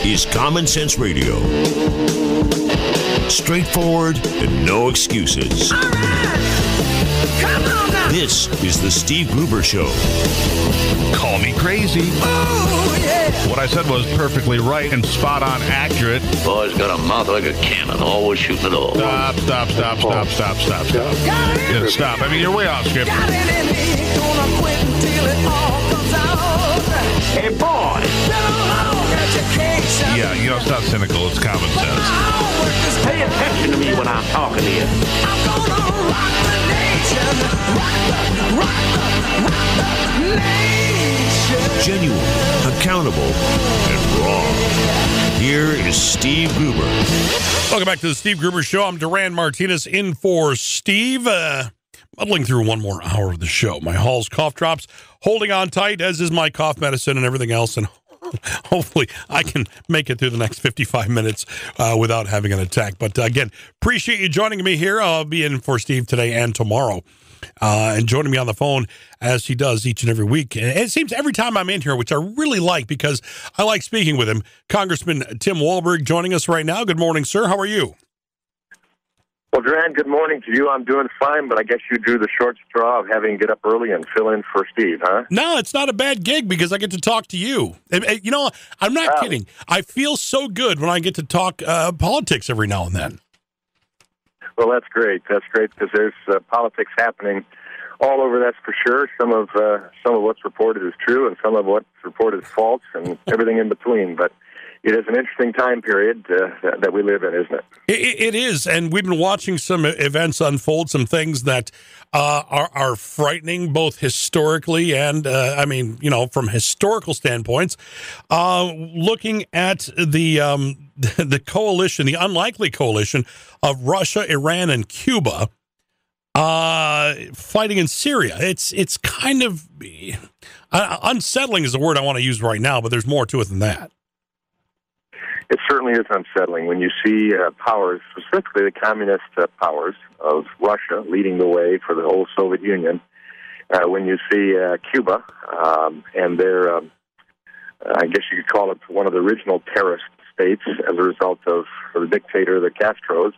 is Common Sense Radio. Straightforward and no excuses. All right. Come on now. This is the Steve Gruber Show. Call me crazy. Oh, yeah. What I said was perfectly right and spot on accurate. Boy's got a mouth like a cannon, always shooting it all. Stop. Yeah, stop. I mean, you're way off script. Got it in me. Gonna quit until it all comes out. Hey, boy! Long education. Yeah, it's not cynical. It's common sense. Pay attention to me when I'm talking to you. I'm gonna rock the nation. Rock the nation. Genuine, accountable, and raw. Here is Steve Gruber. Welcome back to the Steve Gruber Show. I'm Duran Martinez in for Steve. Muddling through one more hour of the show. My Hall's cough drops, holding on tight, as is my cough medicine and everything else. And hopefully I can make it through the next 55 minutes without having an attack. But again, appreciate you joining me here. I'll be in for Steve today and tomorrow. And joining me on the phone as he does each and every week. And it seems every time I'm in here, which I really like because I like speaking with him, Congressman Tim Walberg joining us right now. Good morning, sir. How are you? Well, Duran, good morning to you. I'm doing fine, but I guess you drew the short straw of having to get up early and fill in for Steve, huh? No, it's not a bad gig because I get to talk to you. You know, I'm not kidding. I feel so good when I get to talk politics every now and then. Well, that's great. That's great because there's politics happening all over, that's for sure. Some of what's reported is true, and some of what's reported is false, and everything in between. But it is an interesting time period that we live in, isn't it? It is, and we've been watching some events unfold, some things that are frightening, both historically and, from historical standpoints. Looking at the coalition, the unlikely coalition of Russia, Iran, and Cuba fighting in Syria. It's kind of unsettling is the word I want to use right now, but there's more to it than that. It certainly is unsettling when you see powers, specifically the communist powers of Russia, leading the way for the whole Soviet Union. When you see Cuba and their, I guess you could call it one of the original terrorist states as a result of the dictator, the Castros,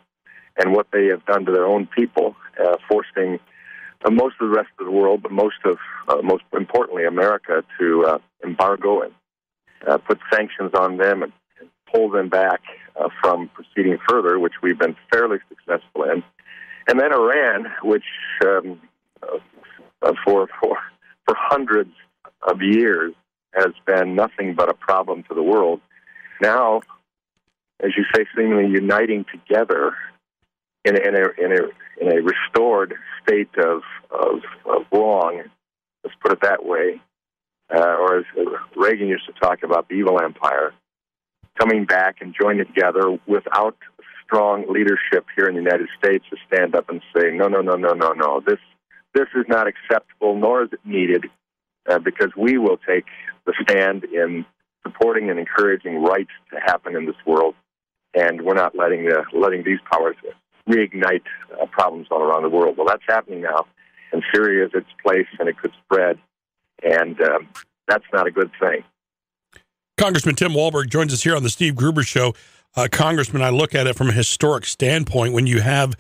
and what they have done to their own people, forcing most of the rest of the world, but most importantly America, to embargo and put sanctions on them and pull them back from proceeding further, which we've been fairly successful in. And then Iran, which for hundreds of years has been nothing but a problem to the world. Now, as you say, seemingly uniting together in a restored state of wrong, let's put it that way, or as Reagan used to talk about, the evil empire, coming back and joining together without strong leadership here in the United States to stand up and say, no, this is not acceptable, nor is it needed, because we will take the stand in supporting and encouraging rights to happen in this world, and we're not letting these powers reignite problems all around the world. Well, that's happening now, and Syria is its place, and it could spread, and that's not a good thing. Congressman Tim Walberg joins us here on the Steve Gruber Show. Congressman, I look at it from a historic standpoint when you have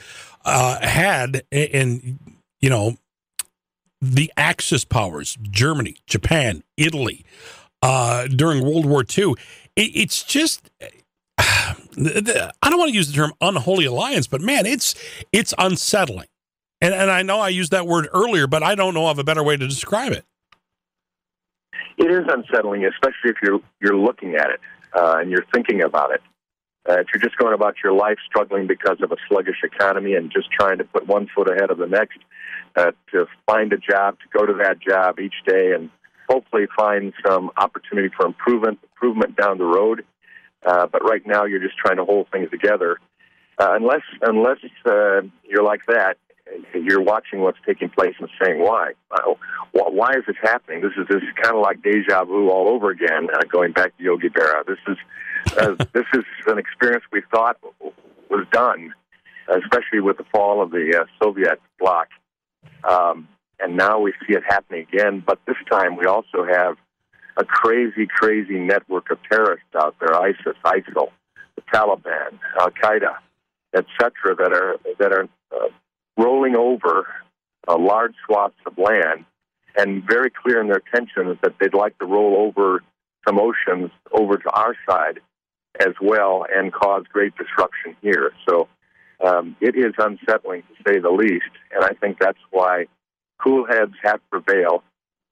had, the Axis powers, Germany, Japan, Italy, during World War II. It's just, I don't want to use the term unholy alliance, but man, it's unsettling. And I know I used that word earlier, but I don't know of a better way to describe it. It is unsettling, especially if you're looking at it and you're thinking about it. If you're just going about your life struggling because of a sluggish economy and just trying to put one foot ahead of the next, to find a job, to go to that job each day and hopefully find some opportunity for improvement down the road. But right now you're just trying to hold things together. Unless you're like that, you're watching what's taking place and saying, why? Why is this happening? This is kind of like deja vu all over again, going back to Yogi Berra. This is an experience we thought was done, especially with the fall of the Soviet bloc. And now we see it happening again, but this time we also have a crazy, crazy network of terrorists out there, ISIS, ISIL, the Taliban, Al-Qaeda, etc., that are rolling over large swaths of land, and very clear in their intentions that they'd like to roll over some oceans over to our side as well and cause great disruption here. So it is unsettling, to say the least, and I think that's why cool heads have to prevail,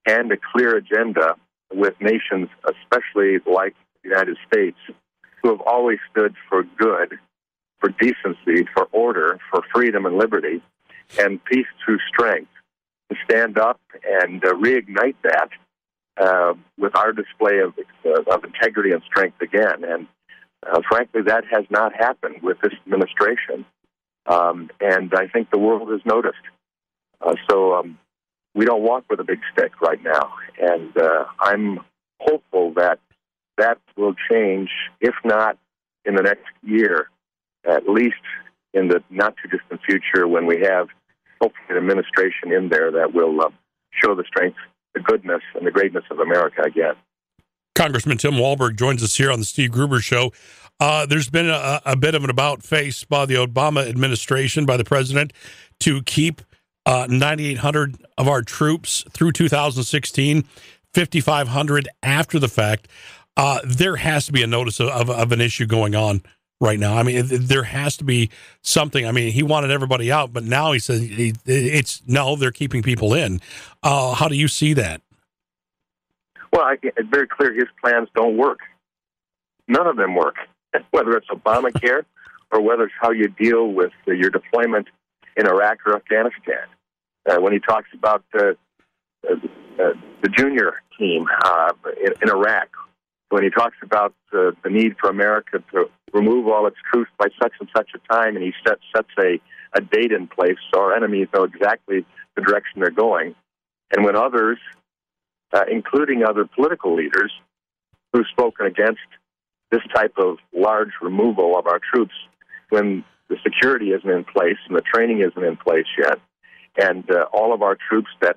and a clear agenda with nations, especially like the United States, who have always stood for good, for decency, for order, for freedom and liberty, and peace through strength, to stand up and reignite that with our display of integrity and strength again. And frankly, that has not happened with this administration, and I think the world has noticed. So we don't walk with a big stick right now, and I'm hopeful that that will change, if not in the next year, at least in the not-too-distant future, when we have hopefully an administration in there that will show the strength, the goodness, and the greatness of America again. Congressman Tim Walberg joins us here on the Steve Gruber Show. There's been a bit of an about-face by the Obama administration, by the president, to keep 9,800 of our troops through 2016, 5,500 after the fact. There has to be a notice of an issue going on right now. I mean, there has to be something. I mean, he wanted everybody out, but now he says they're keeping people in. How do you see that? Well, it's very clear his plans don't work. None of them work, whether it's Obamacare or whether it's how you deal with your deployment in Iraq or Afghanistan. When he talks about the junior team in Iraq, when he talks about the need for America to remove all its troops by such and such a time, and he sets a date in place so our enemies know exactly the direction they're going. And when others, including other political leaders who've spoken against this type of large removal of our troops, when the security isn't in place and the training isn't in place yet, and all of our troops that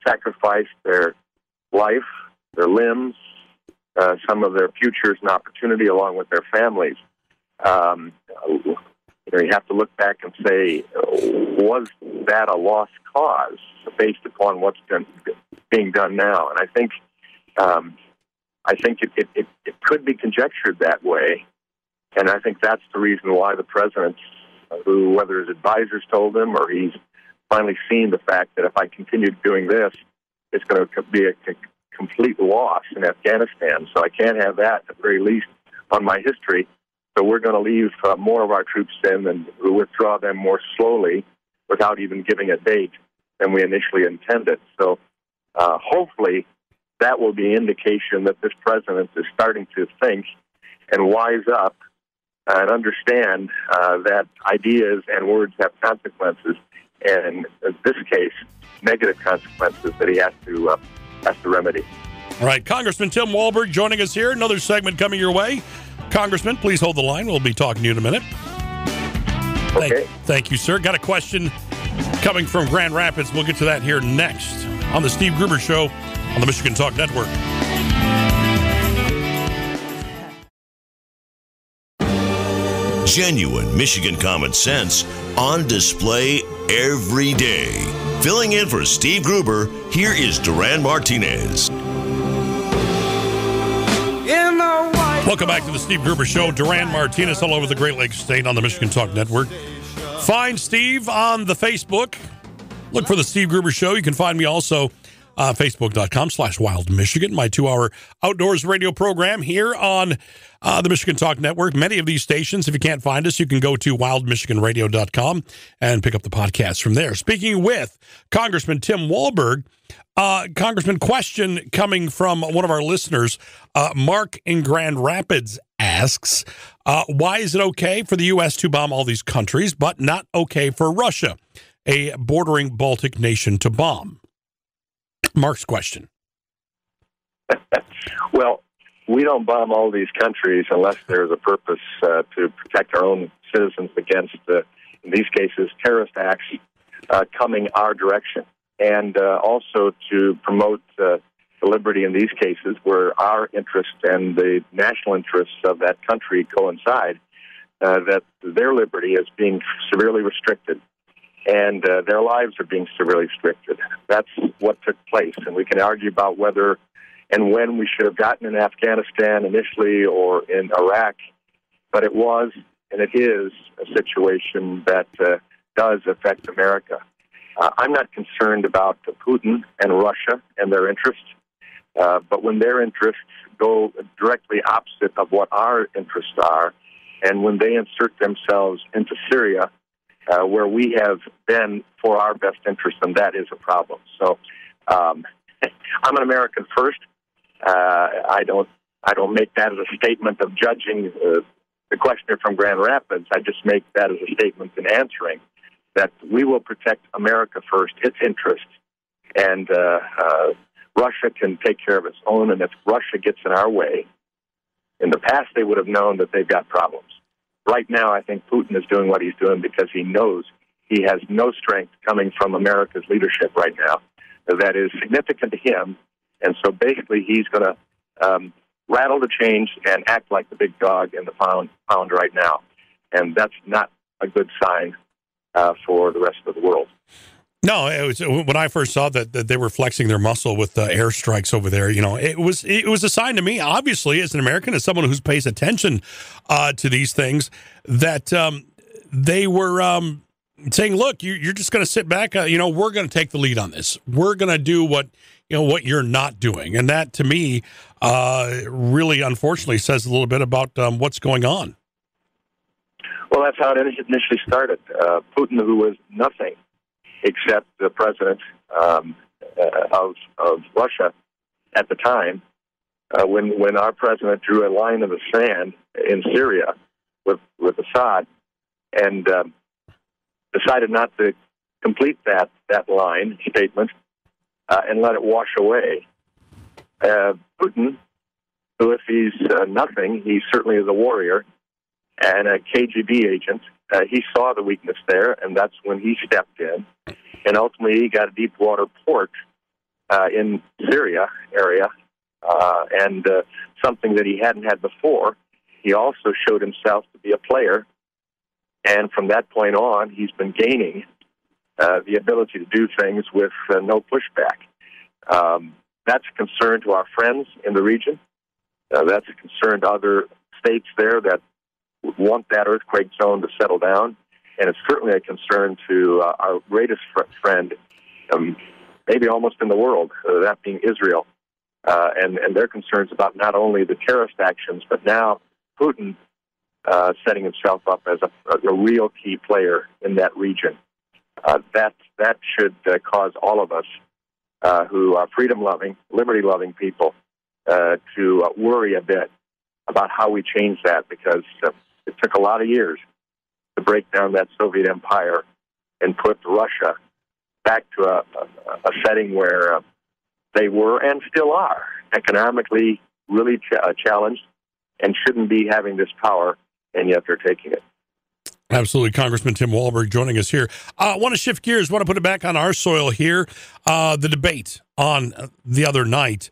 sacrificed their life, their limbs, some of their futures and opportunity along with their families. You have to look back and say, was that a lost cause based upon what's being done now? And I think it could be conjectured that way, and I think that's the reason why the president, who, whether his advisors told him or he's finally seen the fact that if I continue doing this, it's going to be a complete loss in Afghanistan. So I can't have that, at the very least, on my history. So we're going to leave more of our troops in and withdraw them more slowly without even giving a date than we initially intended. So hopefully that will be an indication that this president is starting to think and wise up and understand that ideas and words have consequences, and in this case, negative consequences that he has to remedy. All right, Congressman Tim Walberg joining us here. Another segment coming your way. Congressman, please hold the line. We'll be talking to you in a minute. Okay. Thank you, sir. Got a question coming from Grand Rapids. We'll get to that here next on the Steve Gruber Show on the Michigan Talk Network. Genuine Michigan common sense on display every day. Filling in for Steve Gruber, here is Duran Martinez. Welcome back to the Steve Gruber Show. Duran Martinez all over the Great Lakes State on the Michigan Talk Network. Find Steve on the Facebook. Look for the Steve Gruber Show. You can find me also Facebook.com/Wild Michigan, my 2-hour outdoors radio program here on the Michigan Talk Network. Many of these stations, if you can't find us, you can go to wildmichiganradio.com and pick up the podcast from there. Speaking with Congressman Tim Walberg, Congressman, question coming from one of our listeners, Mark in Grand Rapids asks, why is it okay for the U.S. to bomb all these countries, but not okay for Russia, a bordering Baltic nation, to bomb? Mark's question. Well, we don't bomb all these countries unless there's a purpose to protect our own citizens against, in these cases, terrorist acts coming our direction, and also to promote the liberty in these cases where our interests and the national interests of that country coincide, that their liberty is being severely restricted and their lives are being severely restricted. That's what took place. And we can argue about whether and when we should have gotten in Afghanistan initially or in Iraq, but it was and it is a situation that does affect America. I'm not concerned about Putin and Russia and their interests, but when their interests go directly opposite of what our interests are, and when they insert themselves into Syria, where we have been for our best interest, then that is a problem. So I'm an American first. I don't make that as a statement of judging the questioner from Grand Rapids. I just make that as a statement in answering that we will protect America first, its interests, and Russia can take care of its own. And if Russia gets in our way, in the past they would have known that they've got problems. Right now, I think Putin is doing what he's doing because he knows he has no strength coming from America's leadership right now that is significant to him. And so basically he's going to rattle the chains and act like the big dog in the pound right now. And that's not a good sign for the rest of the world. No, it was when I first saw that they were flexing their muscle with airstrikes over there. You know, it was a sign to me, obviously, as an American, as someone who pays attention to these things, that they were saying, "Look, you're just going to sit back. We're going to take the lead on this. We're going to do what you're not doing." And that, to me, really, unfortunately, says a little bit about what's going on. Well, that's how it initially started. Putin, who was nothing except the president of Russia at the time, when our president drew a line in the sand in Syria with Assad and decided not to complete that line statement and let it wash away. Putin, who if he's nothing, he certainly is a warrior and a KGB agent. He saw the weakness there, and that's when he stepped in. And ultimately, he got a deep water port in Syria area, and something that he hadn't had before. He also showed himself to be a player, and from that point on, he's been gaining the ability to do things with no pushback. That's a concern to our friends in the region. That's a concern to other states there that want that earthquake zone to settle down. And it's certainly a concern to our greatest friend, maybe almost in the world, that being Israel, and their concerns about not only the terrorist actions, but now Putin setting himself up as a real key player in that region. That should cause all of us who are freedom-loving, liberty-loving people to worry a bit about how we change that, because it took a lot of years to break down that Soviet empire and put Russia back to a setting where they were and still are economically really challenged and shouldn't be having this power, and yet they're taking it. Absolutely. Congressman Tim Walberg joining us here. I want to shift gears, want to put it back on our soil here. The debate on the other night,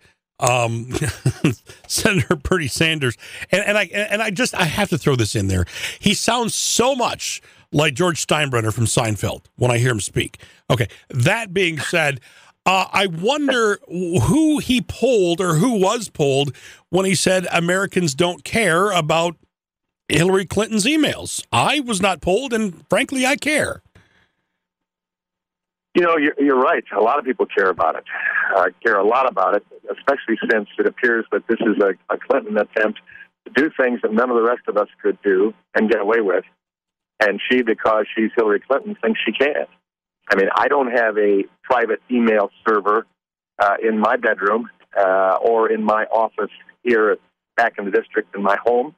Senator Bernie Sanders, and I have to throw this in there. He sounds so much like George Steinbrenner from Seinfeld when I hear him speak. Okay, that being said, I wonder who he polled or who was polled when he said Americans don't care about Hillary Clinton's emails. I was not polled, and frankly, I care. You know, you're right. A lot of people care about it, care a lot about it, especially since it appears that this is a Clinton attempt to do things that none of the rest of us could do and get away with. And she, because she's Hillary Clinton, thinks she can. I mean, I don't have a private email server in my bedroom or in my office here back in the district in my home.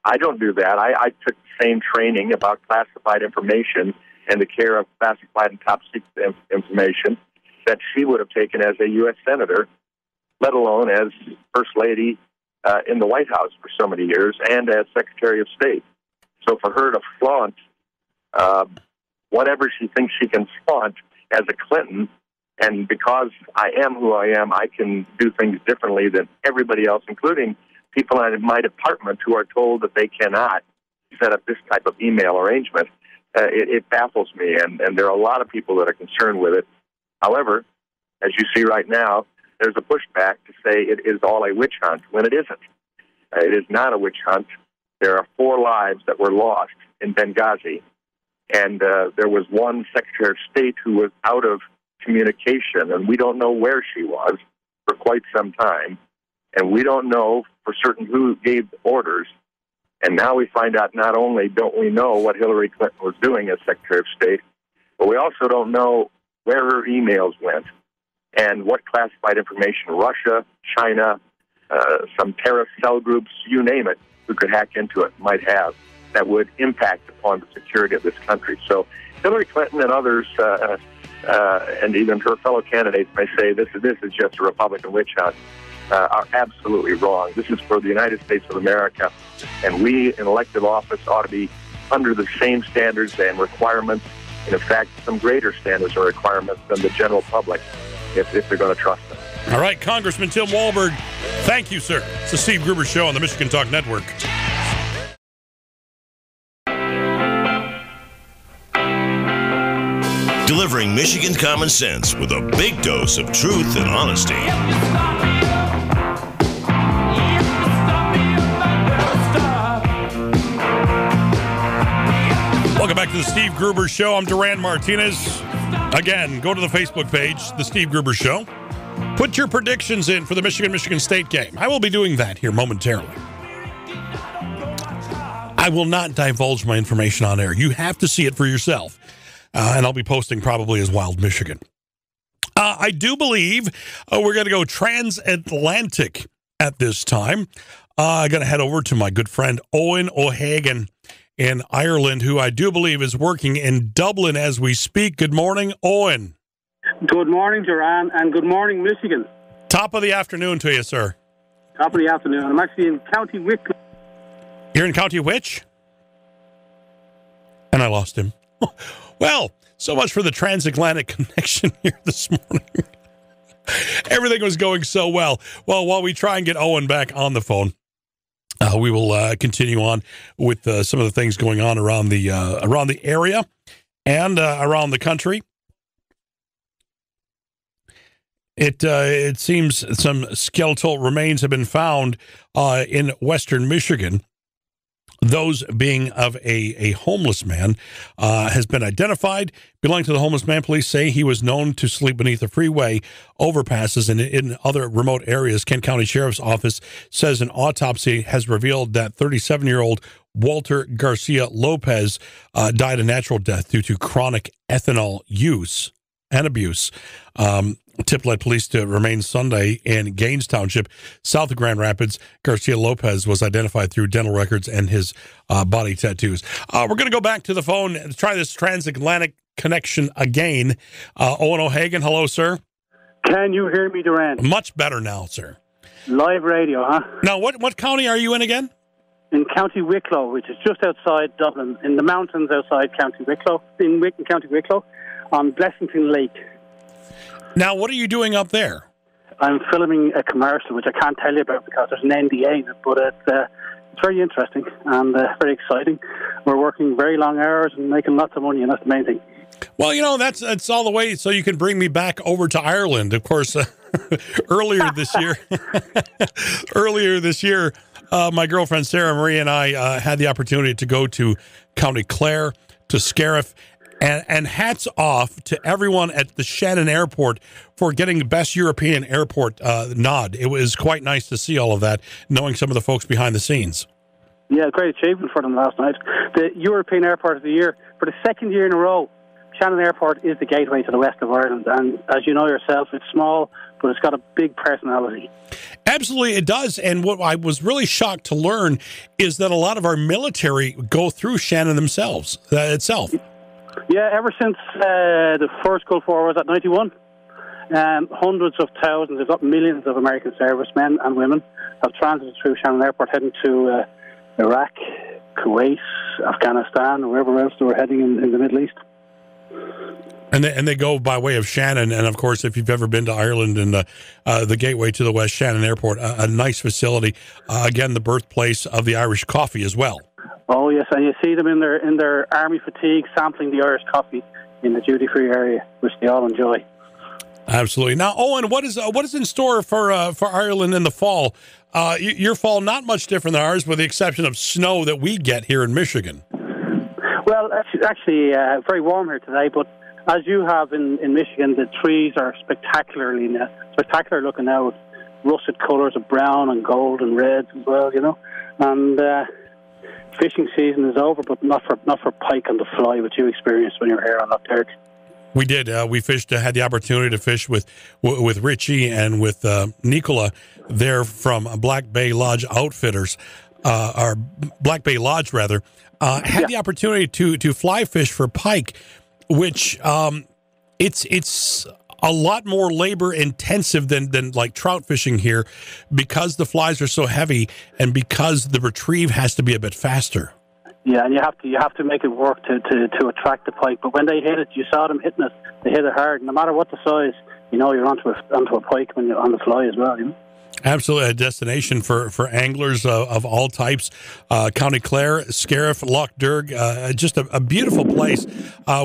I don't do that. I took the same training about classified information and the care of classified and top secret information that she would have taken as a U.S. Senator, let alone as First Lady in the White House for so many years and as Secretary of State. So for her to flaunt whatever she thinks she can flaunt as a Clinton And because I am who I am, I can do things differently than everybody else, including people in my department who are told that they cannot set up this type of email arrangement. It baffles me, and there are a lot of people that are concerned with it. However, as you see right now, there's a pushback to say it is all a witch hunt when it isn't. It is not a witch hunt. There are 4 lives that were lost in Benghazi, and there was one Secretary of State who was out of communication, and we don't know where she was for quite some time, and we don't know for certain who gave the orders. And now we find out not only don't we know what Hillary Clinton was doing as Secretary of State, but we also don't know where her emails went and what classified information Russia, China, some terrorist cell groups, you name it, who could hack into it, might have, that would impact upon the security of this country. So Hillary Clinton and others, and even her fellow candidates may say this is just a Republican witch hunt, are absolutely wrong. This is for the United States of America, and we in elective office ought to be under the same standards and requirements, and in fact, some greater standards and requirements than the general public, if they're going to trust them. All right, Congressman Tim Walberg, thank you, sir. It's the Steve Gruber Show on the Michigan Talk Network. Delivering Michigan common sense with a big dose of truth and honesty. Welcome back to the Steve Gruber Show. I'm Duran Martinez. Again, go to the Facebook page, The Steve Gruber Show. Put your predictions in for the Michigan State game. I will be doing that here momentarily. I will not divulge my information on air. You have to see it for yourself. And I'll be posting probably as Wild Michigan. I do believe we're going to go transatlantic at this time. I'm going to head over to my good friend Eoin O'Hagan in Ireland, who I do believe is working in Dublin as we speak. Good morning, Eoin. Good morning, Duran, and good morning, Michigan. Top of the afternoon to you, sir. Top of the afternoon. I'm actually in County Wicklow. You're in County which? And I lost him. Well, so much for the transatlantic connection here this morning. Everything was going so well. Well, while we try and get Eoin back on the phone, we will continue on with some of the things going on around the area and around the country. It seems some skeletal remains have been found in western Michigan. Those being of a homeless man has been identified. Belonging to the homeless man, police say he was known to sleep beneath the freeway overpasses and in other remote areas. Kent County Sheriff's Office says an autopsy has revealed that 37-year-old Walter Garcia Lopez died a natural death due to chronic ethanol use and abuse. Tip led police to remain Sunday in Gaines Township, south of Grand Rapids. Garcia Lopez was identified through dental records and his body tattoos. We're going to go back to the phone and try this transatlantic connection again. Eoin O'Hagan, hello, sir. Can you hear me, Duran? Much better now, sir. Live radio, huh? Now, what county are you in again? In County Wicklow, which is just outside Dublin, in the mountains outside County Wicklow, in County Wicklow, on Blessington Lake. Now, what are you doing up there? I'm filming a commercial, which I can't tell you about because there's an NDA in it, but it's very interesting and very exciting. We're working very long hours and making lots of money, and that's the main thing. Well, you know, that's all the way so you can bring me back over to Ireland. Of course, earlier this year, my girlfriend Sarah Marie and I had the opportunity to go to County Clare, to Scariff, and hats off to everyone at the Shannon Airport for getting the best European airport nod. It was quite nice to see all of that, knowing some of the folks behind the scenes. Yeah, great achievement for them last night. The European Airport of the Year, for the second year in a row, Shannon Airport is the gateway to the west of Ireland. And as you know yourself, it's small, but it's got a big personality. Absolutely, it does. And what I was really shocked to learn is that a lot of our military go through Shannon themselves, itself. Yeah, ever since the first Gulf War was at 91, hundreds of thousands, if not millions of American servicemen and women have transited through Shannon Airport heading to Iraq, Kuwait, Afghanistan, or wherever else they were heading in the Middle East. And they go by way of Shannon, and of course, if you've ever been to Ireland and the gateway to the West Shannon Airport, a nice facility. Again, the birthplace of the Irish coffee as well. Oh yes, and you see them in their army fatigue, sampling the Irish coffee in the duty-free area, which they all enjoy. Absolutely. Now, Owen, what is in store for Ireland in the fall? Your fall not much different than ours, with the exception of snow that we get here in Michigan. Well, actually, very warm here today, but as you have in Michigan, the trees are spectacular looking now, with russet colours of brown and gold and reds as well, you know. And fishing season is over, but not for pike on the fly, which you experienced when you were here on Lough Derg. We did. We fished. Had the opportunity to fish with Richie and with Nicola there from Black Bay Lodge Outfitters, or Black Bay Lodge rather. Had the opportunity to fly fish for pike, which it's a lot more labor intensive than like trout fishing here, because the flies are so heavy and because the retrieve has to be a bit faster. Yeah, and you have to make it work to attract the pike. But when they hit it, you saw them hitting it. They hit it hard. No matter what the size, you know you're onto a pike when you're on the fly as well. You know? Absolutely, a destination for anglers of all types. County Clare, Scariff, Lough Derg, just a beautiful place.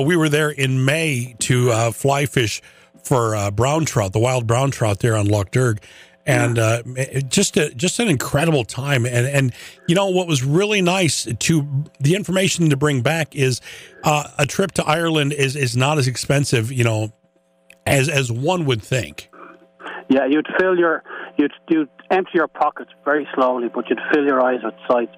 We were there in May to fly fish for brown trout, the wild brown trout there on Lough Derg. And just an incredible time. And you know, what was really nice, the information to bring back is a trip to Ireland is not as expensive, you know, as one would think. Yeah, you'd empty your pockets very slowly, but you'd fill your eyes with sights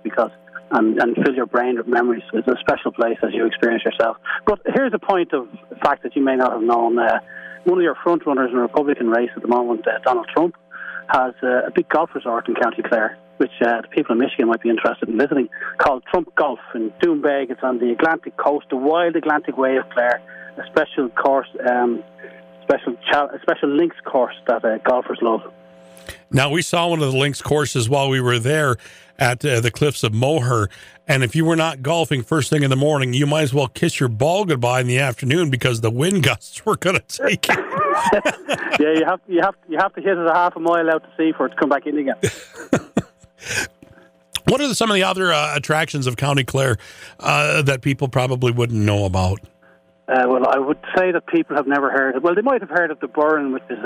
and fill your brain with memories. It's a special place, as you experience yourself. But here's a point of fact that you may not have known. One of your front runners in the Republican race at the moment, Donald Trump, has a big golf resort in County Clare, which the people in Michigan might be interested in visiting, called Trump Golf in Doombeg. It's on the Atlantic coast, the wild Atlantic Way of Clare, a special course, a special links course that golfers love. Now, we saw one of the links courses while we were there at the cliffs of Moher, and if you were not golfing first thing in the morning, you might as well kiss your ball goodbye in the afternoon, because the wind gusts were going to take it. Yeah, you have to hit it a half a mile out to sea for it to come back in again. What are some of the other attractions of County Clare that people probably wouldn't know about? Well, I would say that people have never heard of. Well, they might have heard of the Burren, which is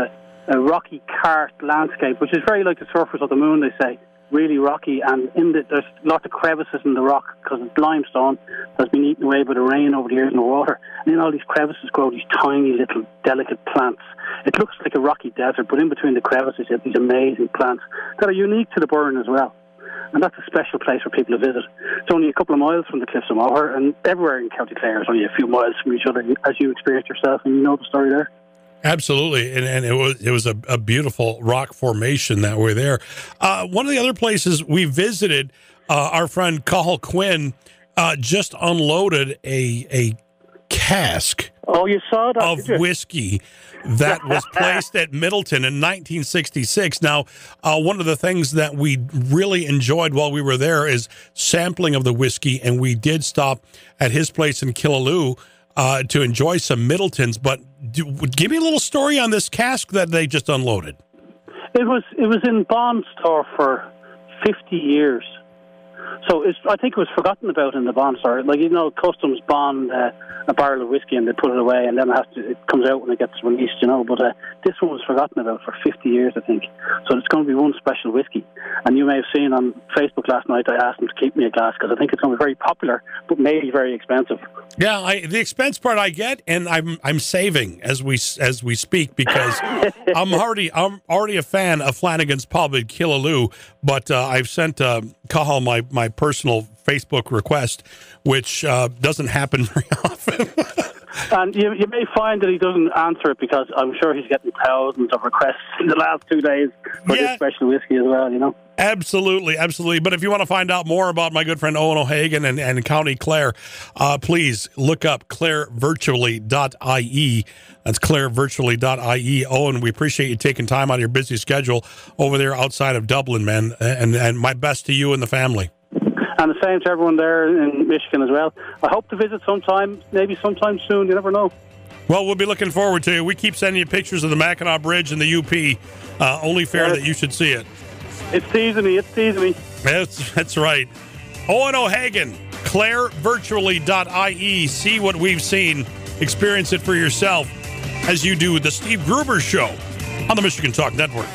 a rocky karst landscape, which is very like the surface of the moon, they say. Really rocky, and there's lots of crevices in the rock because it's limestone that's been eaten away by the rain over the years in the water. And in all these crevices grow these tiny little delicate plants. It looks like a rocky desert, but in between the crevices you have these amazing plants that are unique to the Burren as well. And that's a special place for people to visit. It's only a couple of miles from the cliffs of Moher, and everywhere in County Clare is only a few miles from each other, as you experienced yourself, and you know the story there. Absolutely, and it was a beautiful rock formation that were there. One of the other places we visited, our friend Cathal Quinn just unloaded a cask. Oh, you saw that, of whiskey that was placed at Middleton in 1966. Now, one of the things that we really enjoyed while we were there is sampling of the whiskey, and we did stop at his place in Killaloe to enjoy some Middletons. But give me a little story on this cask that they just unloaded. It was in bond store for 50 years. So I think it was forgotten about in the bond store. Like, you know, customs bond a barrel of whiskey and they put it away, and then it comes out when it gets released, you know. But this one was forgotten about for 50 years, I think. So it's going to be one special whiskey. And you may have seen on Facebook last night, I asked them to keep me a glass because I think it's going to be very popular, but maybe very expensive. Yeah, the expense part I get, and I'm saving as we speak, because I'm already a fan of Flanagan's Pub in Killaloe, but I've sent Cathal my personal Facebook request, which doesn't happen very often. And you may find that he doesn't answer it, because I'm sure he's getting thousands of requests in the last 2 days for this special whiskey as well, you know. Absolutely, absolutely. But if you want to find out more about my good friend Eoin O'Hagan and County Clare, please look up ClareVirtually.ie. That's ClareVirtually.ie. Eoin, we appreciate you taking time out of your busy schedule over there outside of Dublin, man. And my best to you and the family. And the same to everyone there in Michigan as well. I hope to visit sometime, maybe sometime soon. You never know. Well, we'll be looking forward to it. We keep sending you pictures of the Mackinac Bridge and the UP. Only fair that you should see it. It's teasing me. That's right. Eoin O'Hagan, ClareVirtually.ie. See what we've seen. Experience it for yourself as you do the Steve Gruber Show on the Michigan Talk Network.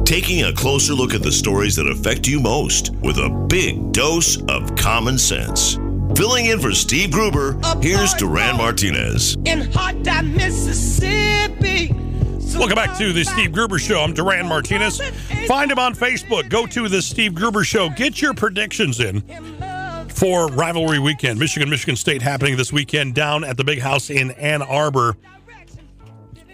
Taking a closer look at the stories that affect you most with a big dose of common sense. Filling in for Steve Gruber, here's Duran Martinez. In hot damn Mississippi. Welcome back to the Steve Gruber Show. I'm Duran Martinez. Find him on Facebook. Go to the Steve Gruber Show. Get your predictions in for Rivalry Weekend. Michigan State happening this weekend down at the Big House in Ann Arbor.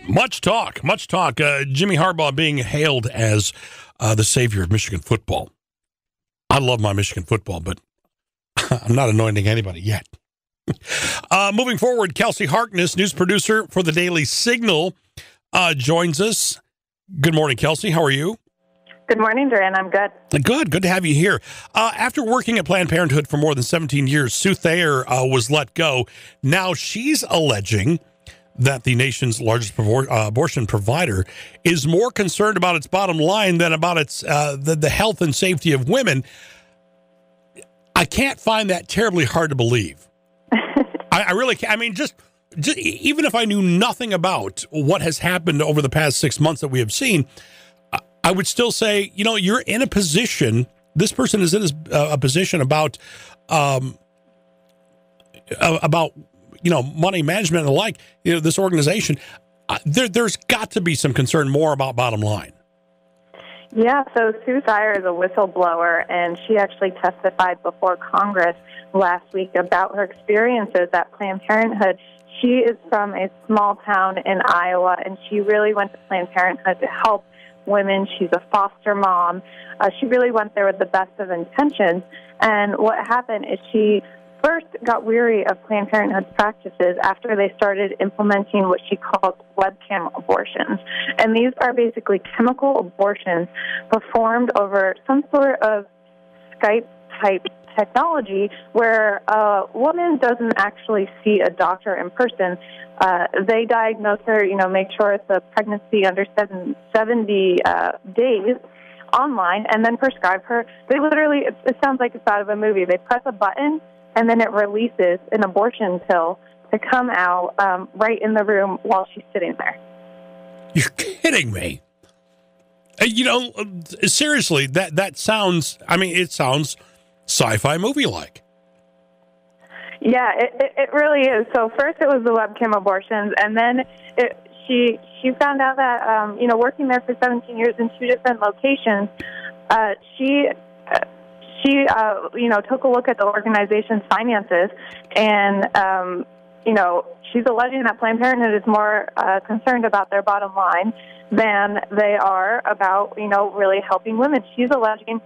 Much talk. Jimmy Harbaugh being hailed as the savior of Michigan football. I love my Michigan football, but I'm not anointing anybody yet. Moving forward, Kelsey Harkness, news producer for the Daily Signal, joins us. Good morning, Kelsey. How are you? Good morning, Duran. I'm good. Good to have you here. After working at Planned Parenthood for more than 17 years, Sue Thayer was let go. Now she's alleging that the nation's largest abortion provider is more concerned about its bottom line than about its the health and safety of women. I can't find that terribly hard to believe. I really can't. I mean, just even if I knew nothing about what has happened over the past 6 months that we have seen, I would still say, you're in a position. This person is in a position about money management and the like, this organization, there's got to be some concern more about bottom line. Yeah, so Sue Thayer is a whistleblower, and she actually testified before Congress last week about her experiences at Planned Parenthood. She is from a small town in Iowa, and she really went to Planned Parenthood to help women. She's a foster mom. She really went there with the best of intentions, and what happened is she first got weary of Planned Parenthood's practices after they started implementing what she calls webcam abortions. And these are basically chemical abortions performed over some sort of Skype-type technology where a woman doesn't actually see a doctor in person. They diagnose her, make sure it's a pregnancy under 70 days online, and then prescribe her. They literally, it sounds like it's out of a movie. They press a button, and then it releases an abortion pill to come out right in the room while she's sitting there. You're kidding me. Seriously, that sounds, it sounds sci-fi movie-like. Yeah, it really is. So first it was the webcam abortions, and then she found out that, working there for 17 years in 2 different locations, she took a look at the organization's finances, and, she's alleging that Planned Parenthood is more concerned about their bottom line than they are about, really helping women. She's alleging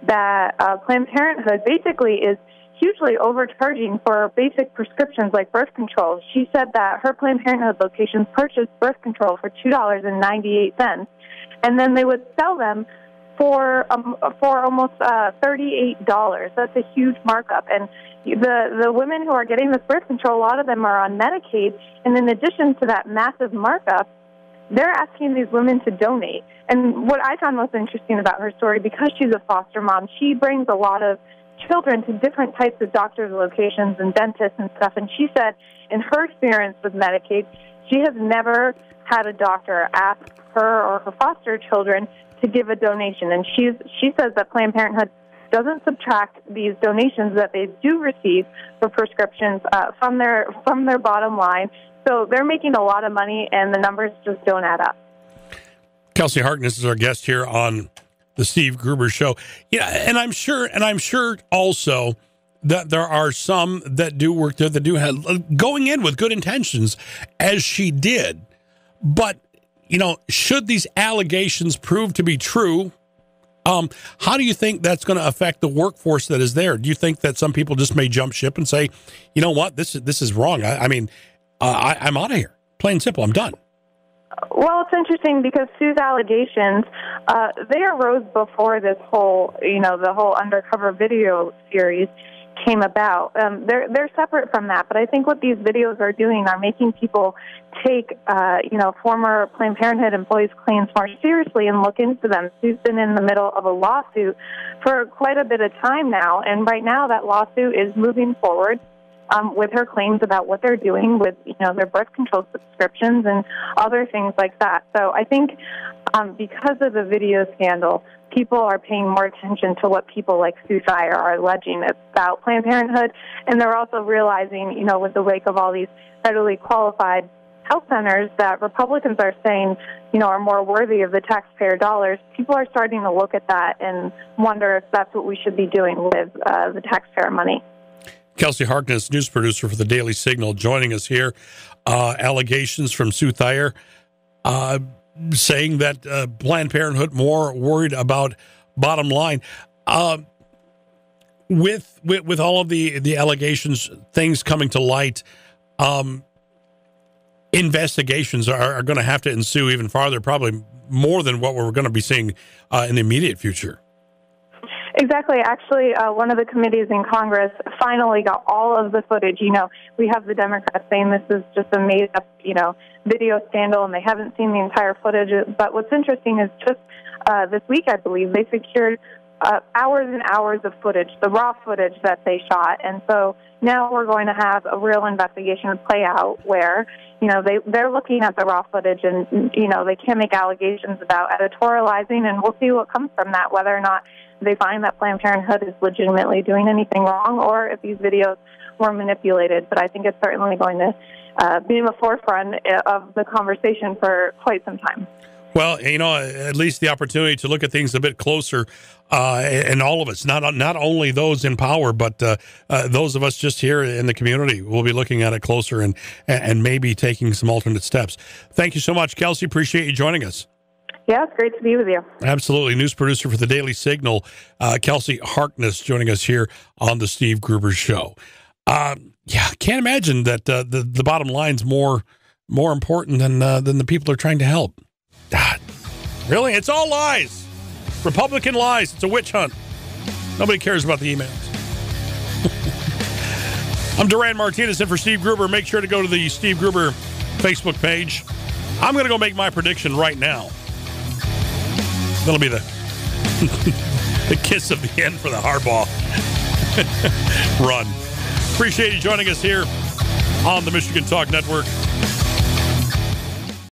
that Planned Parenthood basically is hugely overcharging for basic prescriptions like birth control. She said that her Planned Parenthood locations purchased birth control for $2.98, and then they would sell them for almost $38. That's a huge markup. And the women who are getting this birth control, a lot of them are on Medicaid, and in addition to that massive markup, they're asking these women to donate. And what I found most interesting about her story, because she's a foster mom, she brings a lot of children to different types of doctors' locations and dentists and stuff. And she said in her experience with Medicaid, she has never had a doctor ask her or her foster children to give a donation. And she says that Planned Parenthood doesn't subtract these donations that they do receive for prescriptions from their bottom line. So they're making a lot of money, and the numbers just don't add up. Kelsey Harkness is our guest here on the Steve Gruber Show. Yeah, and I'm sure also that there are some that do work there that do have going in with good intentions, as she did. But should these allegations prove to be true, how do you think that's going to affect the workforce that is there? Do you think that some people just may jump ship and say, you know what, this is wrong? I'm out of here. Plain and simple. I'm done. Well, it's interesting because Sue's allegations, they arose before this whole, the whole undercover video series came about. They're separate from that, but I think what these videos are doing are making people take, former Planned Parenthood employees' claims more seriously and look into them. Sue's been in the middle of a lawsuit for quite a bit of time now, and right now that lawsuit is moving forward with her claims about what they're doing with, their birth control subscriptions and other things like that. So I think because of the video scandal, people are paying more attention to what people like Sue Thayer are alleging about Planned Parenthood, and they're also realizing, with the wake of all these federally qualified health centers that Republicans are saying, are more worthy of the taxpayer dollars. People are starting to look at that and wonder if that's what we should be doing with the taxpayer money. Kelsey Harkness, news producer for the Daily Signal, joining us here. Allegations from Sue Thayer saying that Planned Parenthood more worried about bottom line. With all of the allegations, things coming to light, investigations are going to have to ensue even farther, probably more than what we're going to be seeing in the immediate future. Exactly. Actually, one of the committees in Congress finally got all of the footage. We have the Democrats saying this is just a made-up, video scandal, and they haven't seen the entire footage. But what's interesting is just this week, I believe, they secured hours and hours of footage, the raw footage that they shot. And so now we're going to have a real investigation play out where, they're looking at the raw footage and, they can't make allegations about editorializing, and we'll see what comes from that, whether or not they find that Planned Parenthood is legitimately doing anything wrong or if these videos were manipulated. But I think it's certainly going to be in the forefront of the conversation for quite some time. Well, at least the opportunity to look at things a bit closer, and all of us, not only those in power, but those of us just here in the community will be looking at it closer and maybe taking some alternate steps. Thank you so much, Kelsey. Appreciate you joining us. Yeah, it's great to be with you. Absolutely. News producer for the Daily Signal, Kelsey Harkness, joining us here on the Steve Gruber Show. Can't imagine that the bottom line's more important than the people are trying to help. God, really? It's all lies. Republican lies. It's a witch hunt. Nobody cares about the emails. I'm Duran Martinez in for Steve Gruber. Make sure to go to the Steve Gruber Facebook page. I'm going to go make my prediction right now. That'll be the kiss of the end for the Harbaugh run. Appreciate you joining us here on the Michigan Talk Network.